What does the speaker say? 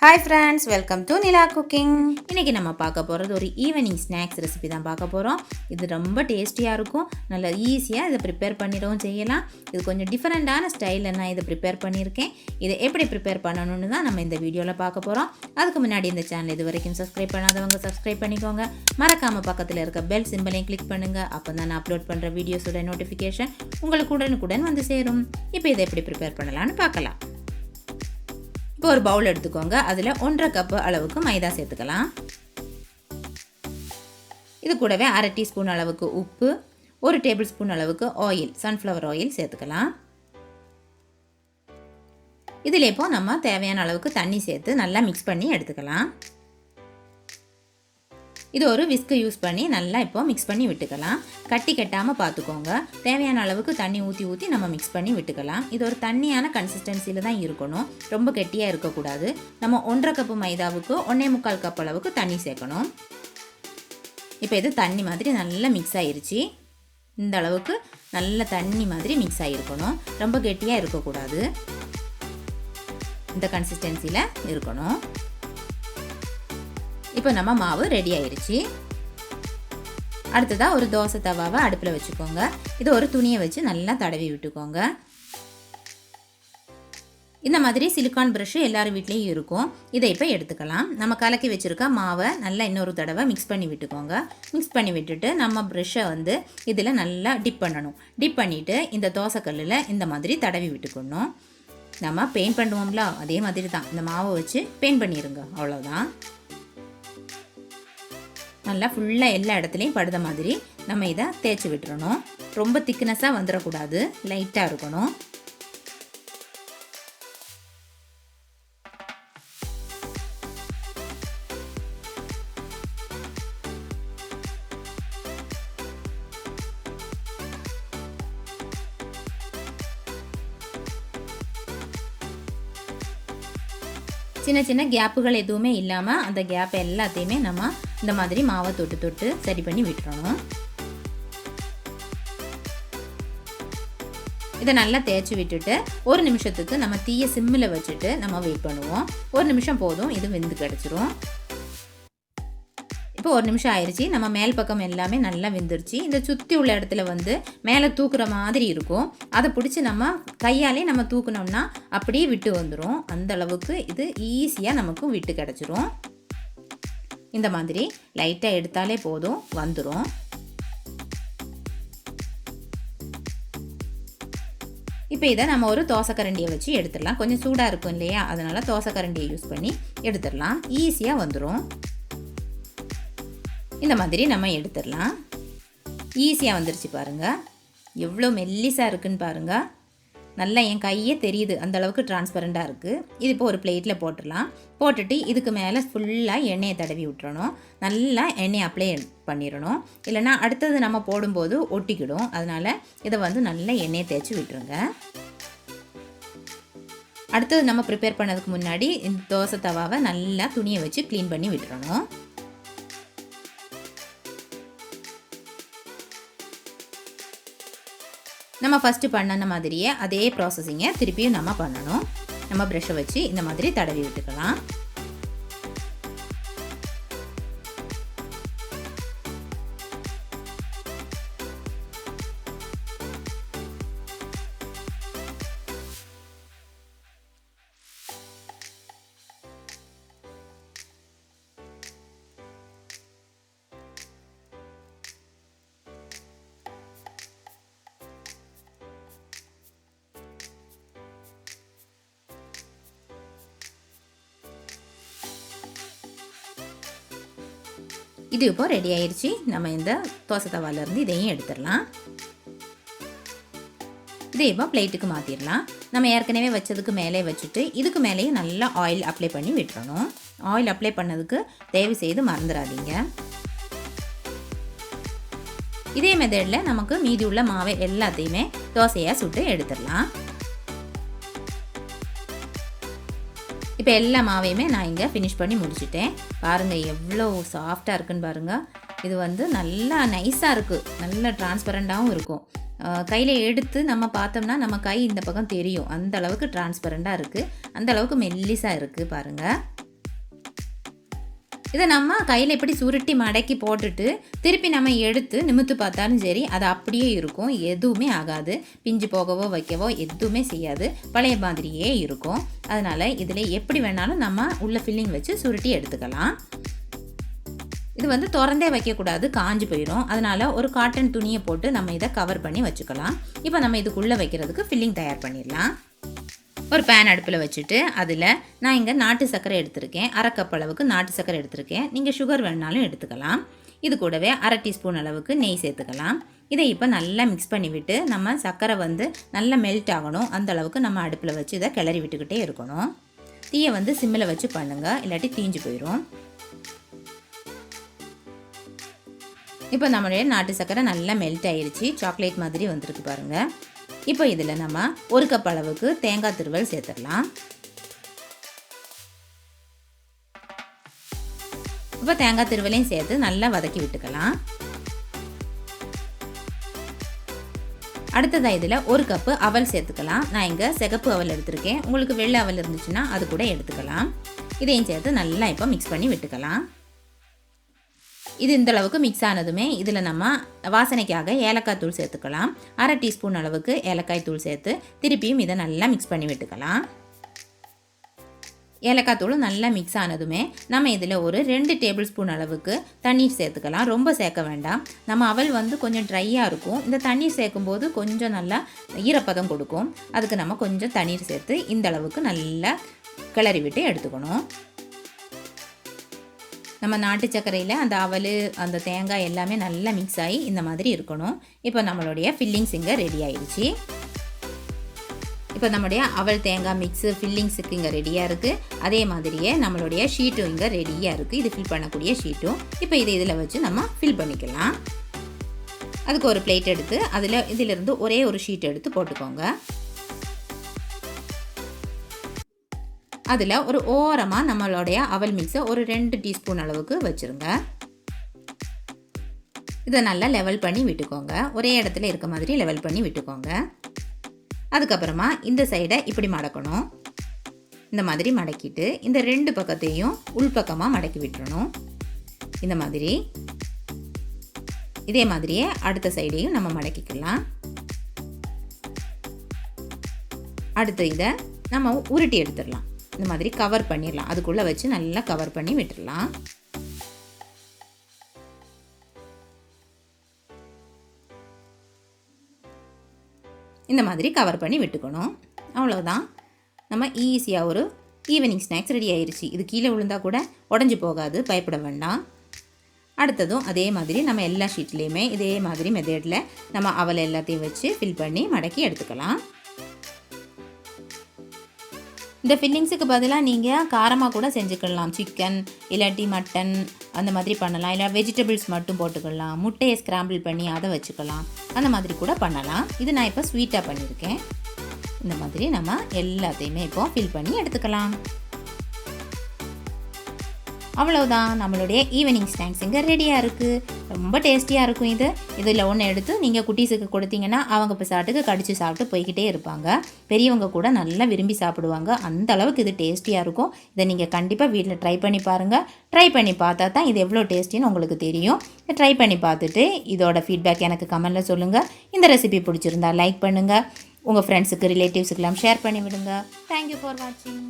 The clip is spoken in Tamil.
Hi friends, welcome to NILA cooking. இன்னைக்கு நம்ம பார்க்க போறது ஒரு ஈவினிங் ஸ்நாக்ஸ் ரெசிபி தான் பார்க்க போறோம். இது ரொம்ப டேஸ்டியா இருக்கும். நல்ல ஈஸியா இத prepare பண்ணிரவும் செய்யலாம். இது கொஞ்சம் டிஃபரண்டான ஸ்டைல்ல நான் இத prepare பண்ணிருக்கேன். இத எப்படி prepare பண்ணனும்னு தான் நம்ம இந்த வீடியோல பார்க்க போறோம். அதுக்கு முன்னாடி இந்த சேனல் இதுவரைக்கும் subscribe பண்ணாதவங்க subscribe பண்ணிக்கோங்க. மறக்காம பக்கத்துல இருக்க பெல் சிம்பலையும் கிளிக் பண்ணுங்க. அப்பதான் நான் அப்லோட் பண்ற வீடியோஸோட நோட்டிஃபிகேஷன் உங்களுக்கு உடனுக்குடன் வந்து சேரும். இப்போ இத எப்படி prepare பண்ணலாம்னு பார்க்கலாம். இப்போ ஒரு பவுல் எடுத்துக்கோங்க. அதில் 1.5 கப் அளவுக்கு மைதா சேர்த்துக்கலாம். இது கூடவே 1/2 டீஸ்பூன் அளவுக்கு உப்பு, 1 டேபிள் ஸ்பூன் அளவுக்கு ஆயில், சன்ஃப்ளவர் ஆயில் சேர்த்துக்கலாம். இதில் இப்போ நம்ம தேவையான அளவுக்கு தண்ணி சேர்த்து நல்லா மிக்ஸ் பண்ணி எடுத்துக்கலாம். இது ஒரு விஸ்க் யூஸ் பண்ணி நல்லா இப்போ மிக்ஸ் பண்ணி விட்டுக்கலாம். கட்டி கட்டாமல் பார்த்துக்கோங்க. தேவையான அளவுக்கு தண்ணி ஊற்றி நம்ம மிக்ஸ் பண்ணி விட்டுக்கலாம். இது ஒரு தண்ணியான கன்சிஸ்டன்சியில் தான் இருக்கணும். ரொம்ப கெட்டியாக இருக்கக்கூடாது. நம்ம 1.5 கப் மைதாவுக்கு 1.25 கப் அளவுக்கு தண்ணி சேர்க்கணும். இப்போ இது தண்ணி மாதிரி நல்லா மிக்ஸ் ஆயிருச்சு. இந்த அளவுக்கு நல்ல தண்ணி மாதிரி மிக்ஸ் ஆகிருக்கணும். ரொம்ப கெட்டியாக இருக்கக்கூடாது. இந்த கன்சிஸ்டன்சியில் இருக்கணும். இப்போ நம்ம மாவு ரெடி ஆயிருச்சு. அடுத்ததாக ஒரு தோசை தவாவை அடுப்பில் வச்சுக்கோங்க. இது ஒரு துணியை வச்சு நல்லா தடவி விட்டுக்கோங்க. இந்த மாதிரி சிலிக்கான் ப்ரஷ் எல்லார் வீட்லேயும் இருக்கும். இதை இப்போ எடுத்துக்கலாம். நம்ம கலக்கி வச்சுருக்க மாவை நல்லா இன்னொரு தடவை மிக்ஸ் பண்ணி விட்டுக்கோங்க. மிக்ஸ் பண்ணி விட்டுட்டு நம்ம ப்ரஷ்ஷை இதில் நல்லா டிப் பண்ணணும். டிப் பண்ணிவிட்டு இந்த தோசைக்கல்லில் இந்த மாதிரி தடவி விட்டுக்கணும். நம்ம பெயிண்ட் பண்ணுவோம்ல, அதே மாதிரி தான் இந்த மாவை வச்சு பெயிண்ட் பண்ணிடுங்க. அவ்வளோதான். நல்லா ஃபுல்லாக எல்லா இடத்துலையும் படுத மாதிரி நம்ம இதை தேய்ச்சி விட்டுறணும். ரொம்ப திக்னஸாக வந்துடக்கூடாது, லைட்டாக இருக்கணும். சின்ன சின்ன கேப்புகள் எதுவுமே இல்லாமல் அந்த கேப் எல்லாத்தையுமே நம்ம இந்த மாதிரி மாவை தொட்டு சரி பண்ணி விட்டுறணும். இதை நல்லா தேய்ச்சி விட்டுட்டு ஒரு நிமிஷத்துக்கு நம்ம தீயை சிம்மில் வச்சுட்டு நம்ம வெயிட் பண்ணுவோம். ஒரு நிமிஷம் போதும், இது வெந்து கிடச்சிரும். இப்போ ஒரு நிமிஷம் ஆயிடுச்சு. நம்ம மேல் பக்கம் எல்லாமே நல்லா வெந்துருச்சு. இந்த சுற்றி உள்ள இடத்துல மேலே தூக்குற மாதிரி இருக்கும். அதை பிடிச்சி நம்ம கையாலே நம்ம தூக்குனோம்னா அப்படியே விட்டு வந்துடும். அந்த அளவுக்கு இது ஈஸியாக நமக்கு விட்டு கிடச்சிரும். இந்த மாதிரி லைட்டாக எடுத்தாலே போதும், வந்துடும். இப்போ இதை நம்ம ஒரு தோசைக்கரண்டியை வச்சு எடுத்துடலாம். கொஞ்சம் சூடாக இருக்கும் இல்லையா, அதனால் தோசைக்கரண்டியை யூஸ் பண்ணி எடுத்துடலாம். ஈஸியாக வந்துடும். இந்த மாதிரி நம்ம எடுத்துடலாம். ஈஸியாக வந்துருச்சு பாருங்கள். எவ்வளோ மெல்லிஸாக இருக்குன்னு பாருங்கள். நல்லா என் கையே தெரியுது, அந்தளவுக்கு டிரான்ஸ்பரண்ட்டாக இருக்குது. இது இப்போ ஒரு பிளேட்டில் போட்டுடலாம். போட்டுட்டு இதுக்கு மேலே ஃபுல்லாக எண்ணெயை தடவி விட்டுறணும். நல்லா எண்ணெயை அப்ளை பண்ணிடணும். இல்லைனா அடுத்தது நம்ம போடும்போது ஒட்டிக்கிடும். அதனால் இதை நல்லா எண்ணெயை தேய்ச்சி விட்டுருங்க. அடுத்தது நம்ம ப்ரிப்பேர் பண்ணதுக்கு முன்னாடி இந்த தோசை தவாவை நல்லா துணியை வச்சு க்ளீன் பண்ணி விட்டுறணும். நம்ம ஃபஸ்ட்டு பண்ணின மாதிரியே அதே ப்ராசஸிங்கை திருப்பியும் நம்ம பண்ணணும். நம்ம ப்ரஷ்ஷை வச்சு இந்த மாதிரி தடவி விட்டுக்கலாம். இது இப்போ ரெடி ஆயிடுச்சு. நம்ம இந்த தோசை தவாலேருந்து இதையும் எடுத்துடலாம். இதை இப்போ பிளேட்டுக்கு மாற்றிடலாம். நம்ம ஏற்கனவே வச்சதுக்கு மேலே வச்சுட்டு இதுக்கு மேலேயும் நல்லா ஆயில் அப்ளை பண்ணி விட்டுறணும். ஆயில் அப்ளை பண்ணதுக்கு தயவு செய்து மறந்துடாதீங்க. இதே மெத்தடில் நமக்கு மீதி உள்ள மாவை எல்லாத்தையுமே தோசையாக சுட்டு எடுத்துடலாம். இப்போ எல்லா மாவையுமே நான் இங்கே ஃபினிஷ் பண்ணி முடிச்சிட்டேன். பாருங்கள் எவ்வளோ சாஃப்டாக இருக்குன்னு பாருங்கள். இது நல்லா நைஸாக இருக்குது, நல்லா டிரான்ஸ்பரண்ட்டாகவும் இருக்கும். கையில் எடுத்து நம்ம பார்த்தோம்னா நம்ம கை இந்த பக்கம் தெரியும். அந்த அளவுக்கு டிரான்ஸ்பரண்ட்டாக இருக்குது, அந்த அளவுக்கு மெல்லிஸாக இருக்குது பாருங்கள். இதை நம்ம கையில் இப்படி சுருட்டி மடக்கி போட்டுட்டு திருப்பி நம்ம எடுத்து நிமித்து பார்த்தாலும் சரி அது அப்படியே இருக்கும், எதுவுமே ஆகாது, பிஞ்சு போகவோ வைக்கவோ எதுவுமே செய்யாது, பழைய மாதிரியே இருக்கும். அதனால் இதில் எப்படி வேணாலும் நம்ம உள்ள ஃபில்லிங் வச்சு சுருட்டி எடுத்துக்கலாம். இது வந்து திறந்தே வைக்கக்கூடாது, காஞ்சி போயிடும். அதனால் ஒரு காட்டன் துணியை போட்டு நம்ம இதை கவர் பண்ணி வச்சுக்கலாம். இப்போ நம்ம இதுக்குள்ளே வைக்கிறதுக்கு ஃபில்லிங் தயார் பண்ணிடலாம். ஒரு பேன் அடுப்பில் வச்சுட்டு அதில் நான் இங்கே நாட்டு சர்க்கரை எடுத்திருக்கேன், 1/2 கப் அளவுக்கு நாட்டு சர்க்கரை எடுத்திருக்கேன். நீங்கள் சுகர் வேணாலும் எடுத்துக்கலாம். இது கூடவே 1/2 டீஸ்பூன் அளவுக்கு நெய் சேர்த்துக்கலாம். இதை இப்போ நல்லா மிக்ஸ் பண்ணிவிட்டு நம்ம சர்க்கரை வந்து நல்லா மெல்ட் ஆகணும், அந்த அளவுக்கு நம்ம அடுப்பில் வச்சு இதை கிளறி விட்டுக்கிட்டே இருக்கணும். தீயை வந்து சிம்மில் வச்சு பண்ணுங்கள், இல்லாட்டி தீஞ்சு போயிடும். இப்போ நம்மளுடைய நாட்டு சர்க்கரை நல்லா மெல்ட் ஆயிடுச்சு, சாக்லேட் மாதிரி வந்திருக்கு பாருங்கள். இப்போ இதில் நம்ம 1 கப் அளவுக்கு தேங்காய் துருவல் சேர்த்துடலாம். இப்போ தேங்காய் துருவலையும் சேர்த்து நல்லா வதக்கி விட்டுக்கலாம். அடுத்ததாக இதில் 1 கப்பு அவல் சேர்த்துக்கலாம். நான் இங்கே சிகப்பு அவல் எடுத்திருக்கேன், உங்களுக்கு வெள்ளை அவல் இருந்துச்சுன்னா அது கூட எடுத்துக்கலாம். இதையும் சேர்த்து நல்லா இப்போ மிக்ஸ் பண்ணி விட்டுக்கலாம். இது இந்த அளவுக்கு மிக்ஸ் ஆனதுமே இதில் நம்ம வாசனைக்காக ஏலக்காய் தூள் சேர்த்துக்கலாம். 1/2 டீஸ்பூன் அளவுக்கு ஏலக்காய் தூள் சேர்த்து திருப்பியும் இதை நல்லா மிக்ஸ் பண்ணி விட்டுக்கலாம். ஏலக்காய் தூள் நல்லா மிக்ஸ் ஆனதுமே நம்ம இதில் ஒரு 2 டேபிள் ஸ்பூன் அளவுக்கு தண்ணீர் சேர்த்துக்கலாம். ரொம்ப சேர்க்க வேண்டாம், நம்ம அவல் வந்து கொஞ்சம் ட்ரையாக இருக்கும், இந்த தண்ணீர் சேர்க்கும்போது கொஞ்சம் நல்லா ஈரப்பதம் கொடுக்கும். அதுக்கு நம்ம கொஞ்சம் தண்ணீர் சேர்த்து இந்த அளவுக்கு நல்லா கிளறி விட்டு எடுத்துக்கணும். நம்ம நாட்டு சர்க்கரையில் அந்த அவல் அந்த தேங்காய் எல்லாமே நல்லா மிக்ஸ் ஆகி இந்த மாதிரி இருக்கணும். இப்போ நம்மளுடைய ஃபில்லிங்ஸ் இங்கே ரெடி ஆயிடுச்சு. இப்போ நம்மளுடைய அவல் தேங்காய் மிக்ஸு ஃபில்லிங்ஸுக்கு இங்கே ரெடியாக இருக்குது. அதே மாதிரியே நம்மளுடைய ஷீட்டும் இங்கே ரெடியாக இருக்குது, இது ஃபில் பண்ணக்கூடிய ஷீட்டும். இப்போ இதில் வச்சு நம்ம ஃபில் பண்ணிக்கலாம். அதுக்கு ஒரு பிளேட் எடுத்து இதிலிருந்து ஒரே ஒரு ஷீட் எடுத்து போட்டுக்கோங்க. அதில் ஒரு ஓரமாக நம்மளுடைய அவல் மிக்ஸை ஒரு 2 டீஸ்பூன் அளவுக்கு வச்சுருங்க. இதை நல்லா லெவல் பண்ணி விட்டுக்கோங்க, ஒரே இடத்துல இருக்க மாதிரி லெவல் பண்ணி விட்டுக்கோங்க. அதுக்கப்புறமா இந்த சைடை இப்படி மடக்கணும். இந்த மாதிரி மடக்கிட்டு இந்த 2 பக்கத்தையும் உள்பக்கமாக மடக்கி விட்டுறணும். இந்த மாதிரி இதே மாதிரியே அடுத்த சைடையும் நம்ம மடக்கிக்கலாம். அடுத்து இதை நம்ம உருட்டி எடுத்துடலாம். இந்த மாதிரி கவர் பண்ணிடலாம், அதுக்குள்ளே வச்சு நல்லா கவர் பண்ணி விட்டுடலாம். இந்த மாதிரி கவர் பண்ணி விட்டுக்கணும். அவ்வளோதான், நம்ம ஈஸியாக ஒரு ஈவினிங் ஸ்நாக்ஸ் ரெடி ஆயிடுச்சு. இது கீழே விழுந்தால் கூட உடஞ்சி போகாது, பயப்பட வேண்டாம். அடுத்ததும் அதே மாதிரி நம்ம எல்லா ஷீட்லேயுமே இதே மாதிரி மெத்தடில் நம்ம அவல் எல்லாத்தையும் வச்சு ஃபில் பண்ணி மடக்கி எடுத்துக்கலாம். இந்த ஃபில்லிங்ஸுக்கு பதிலாக நீங்கள் காரமாக கூட செஞ்சுக்கலாம், சிக்கன் இல்லாட்டி மட்டன் அந்த மாதிரி பண்ணலாம், இல்லை வெஜிடபிள்ஸ் மட்டும் போட்டுக்கலாம், முட்டையை ஸ்க்ராம்பிள் பண்ணி அதை வச்சுக்கலாம், அந்த மாதிரி கூட பண்ணலாம். இது நான் இப்போ ஸ்வீட்டாக பண்ணியிருக்கேன். இந்த மாதிரி நம்ம எல்லாத்தையுமே இப்போ ஃபில் பண்ணி எடுத்துக்கலாம். அவ்வளோதான், நம்மளுடைய ஈவினிங் ஸ்நாக்ஸ் இங்கே ரெடியாக இருக்குது. ரொம்ப டேஸ்டியாக இருக்கும். இதில் ஒன்று எடுத்து நீங்கள் குட்டீஸுக்கு கொடுத்தீங்கன்னா அவங்க இப்போ சாட்டுக்கு கடிச்சு சாப்பிட்டு போய்கிட்டே இருப்பாங்க. பெரியவங்க கூட நல்லா விரும்பி சாப்பிடுவாங்க, அந்த அளவுக்கு இது டேஸ்டியாக இருக்கும். இதை நீங்கள் கண்டிப்பாக வீட்டில் ட்ரை பண்ணி பாருங்கள். ட்ரை பண்ணி பார்த்தா தான் இது எவ்வளோ டேஸ்டின்னு உங்களுக்கு தெரியும். ட்ரை பண்ணி பார்த்துட்டு இதோட ஃபீட்பேக் எனக்கு கமெண்ட்டில் சொல்லுங்கள். இந்த ரெசிபி பிடிச்சிருந்தா லைக் பண்ணுங்கள், உங்கள் ஃப்ரெண்ட்ஸுக்கு ரிலேட்டிவ்ஸுக்கெல்லாம் ஷேர் பண்ணி விடுங்க. தேங்க்யூ ஃபார் வாட்சிங்.